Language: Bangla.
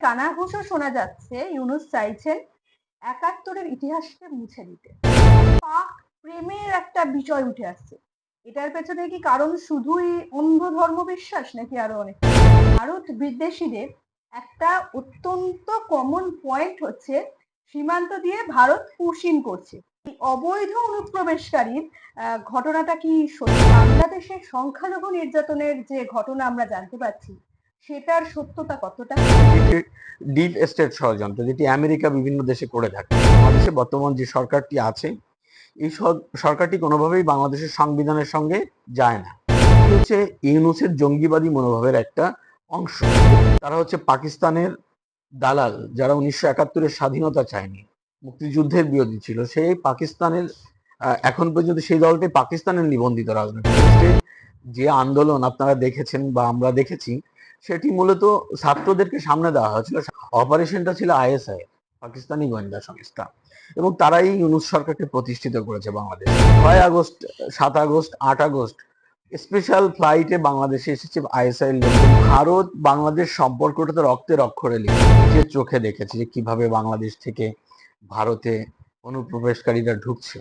কানাঘুষো শোনা যাচ্ছে ইউনূস চাইছেন ৭১-এর ইতিহাসকে মুছে দিতে। পাক প্রেমের একটা বিষয় উঠে আসছে। এটার পেছনে কি কারণ শুধুই অন্ধ ধর্মবিশ্বাস নাকি আরো অনেক? ভারত বিদ্বেষীদের একটা অত্যন্ত কমন পয়েন্ট হচ্ছে সীমান্ত দিয়ে ভারত পুশিং করছে। এই অবৈধ অনুপ্রবেশকারীর ঘটনাটা কি সত্যি? বাংলাদেশের সংখ্যালঘু নির্যাতনের যে ঘটনা আমরা জানতে পারছি সেটার সত্যতা কতটা? যেটি ডিপ স্টেট ষড়যন্ত্র, যেটি আমেরিকা বিভিন্ন দেশে করে থাকে। বাংলাদেশে বর্তমান যে সরকারটি আছে, এই সরকারটি কোনোভাবেই বাংলাদেশের সংবিধানের সঙ্গে যায় না। এটি হচ্ছে ইউনূসের জঙ্গিবাদী মনোভাবের একটা অংশ। তারা হচ্ছে পাকিস্তানের দালাল, যারা ১৯৭১-এর স্বাধীনতা চায়নি, মুক্তিযুদ্ধের বিরোধী ছিল। সেই পাকিস্তানের এখন পর্যন্ত সেই দলটি পাকিস্তানের নিবন্ধিত রাজনৈতিক দল। যে আন্দোলন আপনারা দেখেছেন বা আমরা দেখেছি, সেটি মূলত ছাত্রদেরকে সামনে দেওয়া হয়েছিল। অপারেশনটা ছিল আইএসআই, পাকিস্তানি গোয়েন্দা সংস্থা, এবং তারাই ইউনূস সরকারকে প্রতিষ্ঠিত করেছে বাংলাদেশে। ৬ আগস্ট, ৭ আগস্ট, ৮ আগস্ট স্পেশাল ফ্লাইটে বাংলাদেশে এসেছে আইএসআই এর লোকজন। ভারত বাংলাদেশ সম্পর্কটা তো রক্তের অক্ষরে লিখে, যে চোখে দেখেছে যে কিভাবে বাংলাদেশ থেকে ভারতে অনুপ্রবেশকারীরা ঢুকছে।